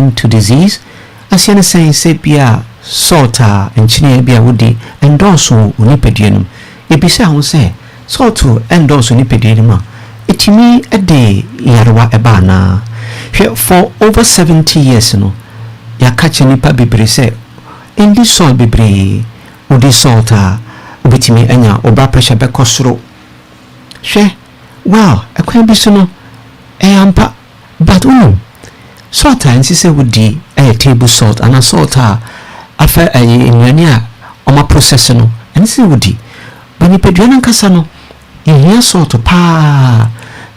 prone to disease. As you say, bia salt and chine bia woody endorse unipeduanum. Ebisa who say salt endorse unipeduanum. It me a day yarwa ebana. For over 70 years, no, ya catch nipa bibre say in this salt bibre, udi salt ubitimi enya oba pressure be kosro. She wow, a quite bisono ampa, but salt and say would di a table salt and a salt after a in oma process no and say would di but ni peduana kasano in here salt pa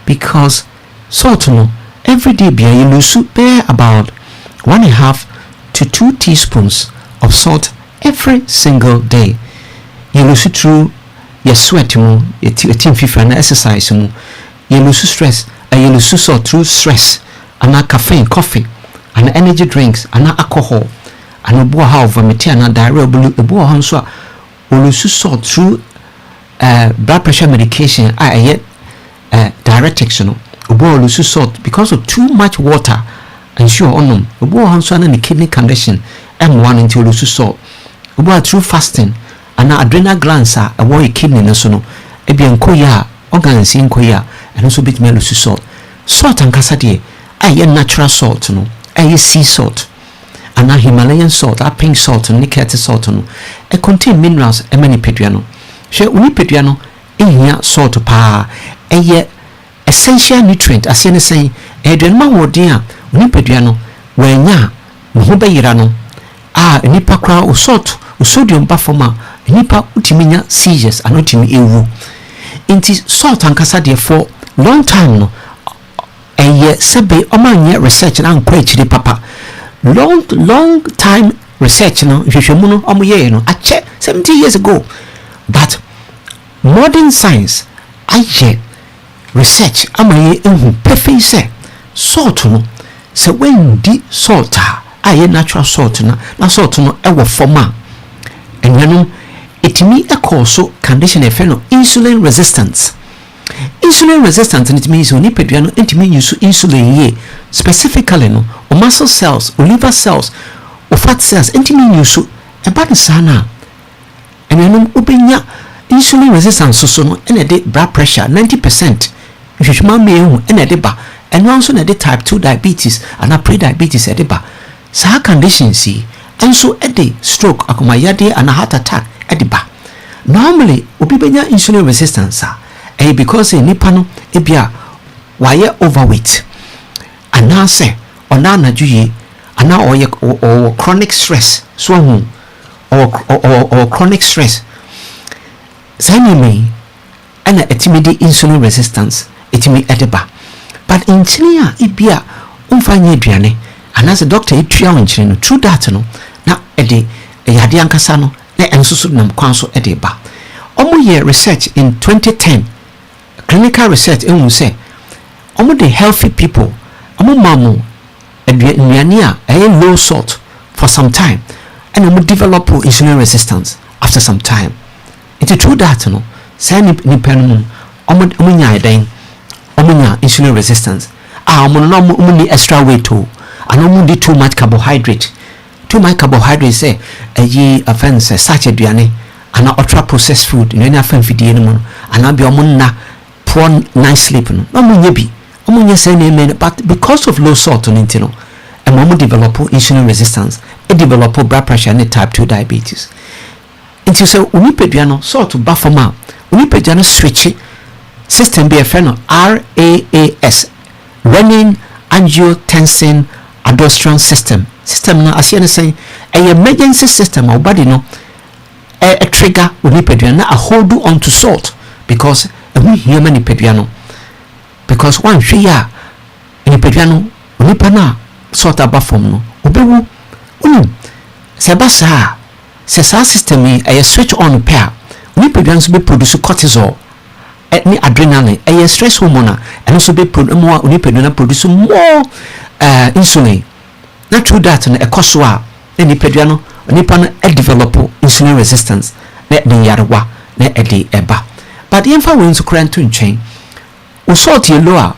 because salt no every day be you lose bear about 1.5 to 2 teaspoons of salt every single day. You lose through your sweat your team FIFA and exercise you lose stress and you lose salt through stress and caffeine, coffee, and energy drinks, and alcohol, and a boy how vomit and diarrhea, a boy handswa will lose salt through blood pressure medication. I yet diuretics, a boy lose salt because of too much water, and sure on them, a boy handswa and the kidney condition, M1 until lose salt, a boy through fasting, and adrenal glands are a boy kidney, no sono, a bien koya, organs in koya, and also bit me lose salt. Salt and casadie. Aye natural salt no, aye sea salt, and a Himalayan salt, a pink salt, and nickel salt no. It contain minerals and many peduano. She unipeduano in here salt pa aye essential nutrient as you say. Edwin ma wodia unipeduano wenya muhoba yirano. Nipa kra o salt o sodium bafoma nipa utiminya seizures and utimi ewu. Inti salt and casadia for long time no. Sebe omanye research na nkwechiri papa long time research no hwehwemu omoye no ache 70 years ago, but modern science aye research amaye ehu perfect say salt no se when di salt aye natural salt na salt no ewo forma enwenu etimi ekoso condition efe no insulin resistance. Insulin resistance and it means when you peduano intimate use insulin ye specifically no or muscle cells or liver cells or fat cells intimate use a bad sana and when ubenya insulin resistance so no and a blood pressure 90% which man me and a deba and also na type 2 diabetes and a pre-diabetes a deba sa condition see and so a day stroke akumayade and a heart attack a deba normally ubenya insulin resistance because nipa no ebia why overweight ana say ona na juye ana or chronic stress so or chronic stress same me ana etimidi insulin resistance etimi edeba but in China ebia umfanye aduane ana say doctor etua wanchire no true that no na ede yade ankasa no na ensusu nam kwanso edeba omo ye research in 2010 clinical research and we say the healthy people mamu eduane a low salt for some time and develop insulin resistance after some time. It's true that no say ni penum nya den nya insulin resistance no ni extra weight to and need too much carbohydrate say a offense such eduane and ultra processed food no na fan fidie no and be na poor night sleep no omunye say na but because of low salt on intino and mom develop insulin resistance it develop blood pressure and type 2 diabetes until so unipeduano salt bafoma unipeduano switch system be a friend RAAS renin angiotensin aldosterone system na as you say a emergency system our body no a trigger unipeduano a hold on to salt because we hear many peduano because one share in peduano nipa na sort about from no obewu sebasa se sa system a switch on pair we peduano be produce cortisol any adrenaline a stress hormone and also be more we peduano produce more insulin not true that na ekoswa any peduano nipa na develop insulin resistance na de yarwa na de eba. But the info wins to chain. O salt ye lower,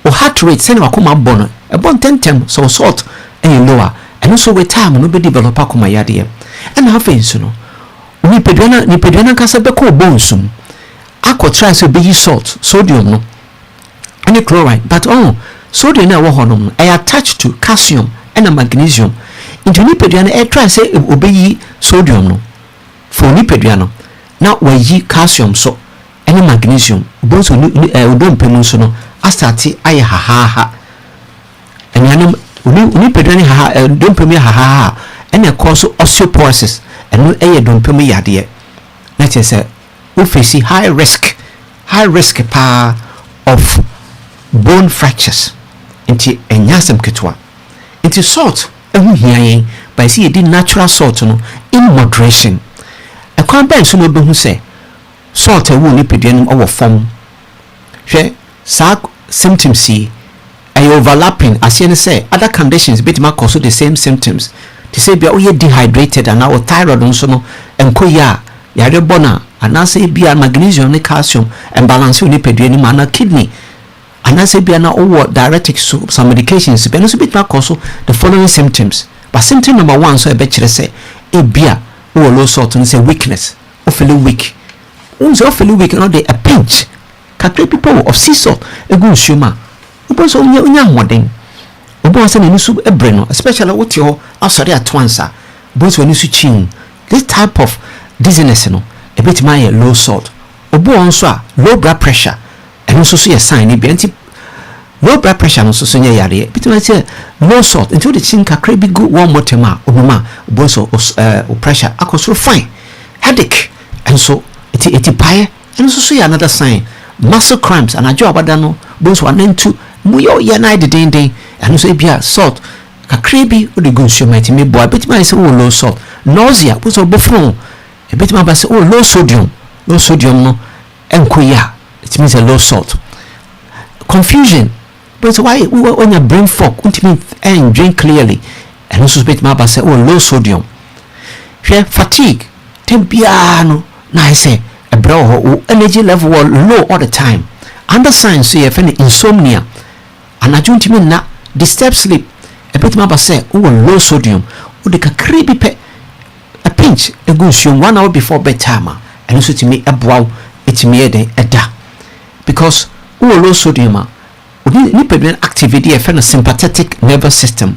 o heart rate send a coma bonnet, a bon tentem, so salt lower and also with time no be develop akoma yade and how face no ni pedwana kasa be ko bonsum akọ try so be salt sodium no and chloride but sodium na wo honom no attached to calcium and magnesium into ni pedwana try say obeyi sodium no for ni pedwana na wayi calcium so and magnesium bonso odompem so no astati aye ha and yanum uni pedwana ha dompem ha and e cause osteoporosis and no dompem yade that is we face high risk of bone fractures into enyasem ketwa into salt ehu hiayen by see the natural salt no in moderation e kwan ben so no behu say salt ewu ni pedwanum owo form hwe sa symptoms see ay overlapping as you say other conditions bit ma cause the same symptoms to say bia we dehydrated and our thyroid nso no enkoya yare bona anase bia magnesium ne calcium and balance ni pedwanum ana kidney anase bia na owo diuretics so some medications bia no so bit ma cause the following symptoms but symptom number 1 so e be kire say e bia o low salt no say weakness o feel weak unzo feel weak no dey a pinch kakre people of sea salt egu nsuoma oboso unya hoden oboso na nisu ebre no especially what your asori atwansa boso nisu chin this type of dizziness no a bit my low salt obo nso a low blood pressure and so so sign bi anti low blood pressure no so nya yare bit my say low salt until the chin kakre bi go one more time oboma boso pressure akosoro fine headache and so it pie and so so another sign muscle cramps and ajo abada no boso anentu muyo ya na de and so bia salt kakre bi o de go nsuoma ti me boy bit my say low salt nausea boso bofron a bit my say low sodium no enkoya it means a low salt confusion but why when your brain fog ultimately and drink clearly and also bit my say low sodium fatigue tempiano na I say a bro energy level low all the time under signs so you find insomnia and I don't mean na disturb sleep a bit my say low sodium o de kakre bi pe a pinch a good 1 hour before bedtime and also to me a bow it me da because low sodium ni pedwan activity a sympathetic nervous system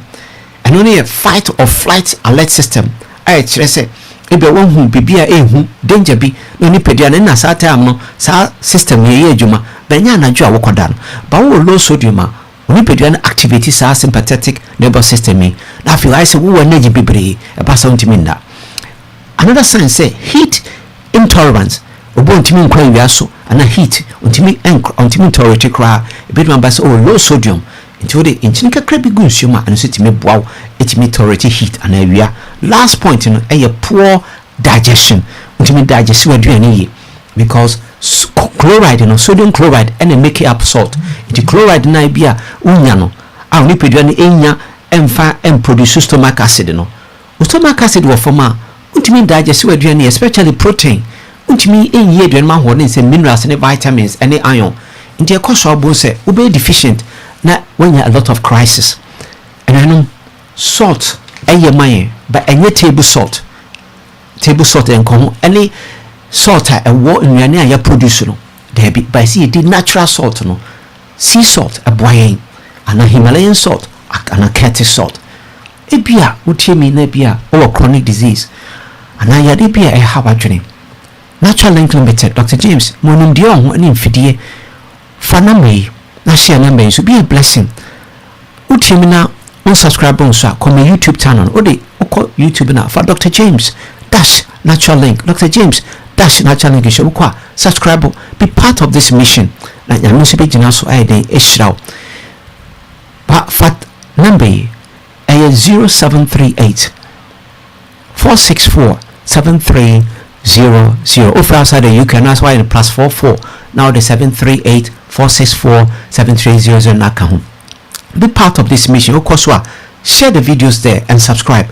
and only a fight or flight alert system I say ebe won hu bibia ehu danger bi no ni pedwan na sa time no sa system ye adwuma benya na dwo awokoda no ba wo low sodium ni pedwan activity sa sympathetic nervous system na feel I say wo energy bibre e ba sa ntimi nda another sign say heat intolerance obo ntimi nkwa wiaso ana heat ntimi tolerate kra e be do say low sodium into the inchinika krabi gunsuoma and so timi boaw etimi tolerate heat ana wia last point no a poor digestion ntimi digest waduane yi because chloride no sodium chloride and make it up salt the chloride na bia unya no a oni peduane enya emfa produce stomach acid no stomach acid wo forma ntimi digest waduane especially protein ntimi enye aduane ma ho ne say minerals and vitamins and iron nti ekoso abo say we be deficient na when you a lot of crisis and I know salt eye but any table salt enko any salt a wo nnuane a ya produce no there be by see the natural salt no sea salt aboyen and Himalayan salt and Celtic salt ebia utiemi na bia or chronic disease and I ya bia e have adwene natural link limited Dr. James monum dia ho ani mfidie fanamai na share number so be a blessing utiemi na on subscribe on so come YouTube channel ode uko YouTube na for Dr. James dash natural link Dr. James dash natural link show kwa subscribe be part of this mission na nyame so be gina so aiden ehiraw ba fat number 0738 464 7300 if outside the UK that's why in +44 now the 738 464 7300 na ka ho be part of this mission of course share the videos there and subscribe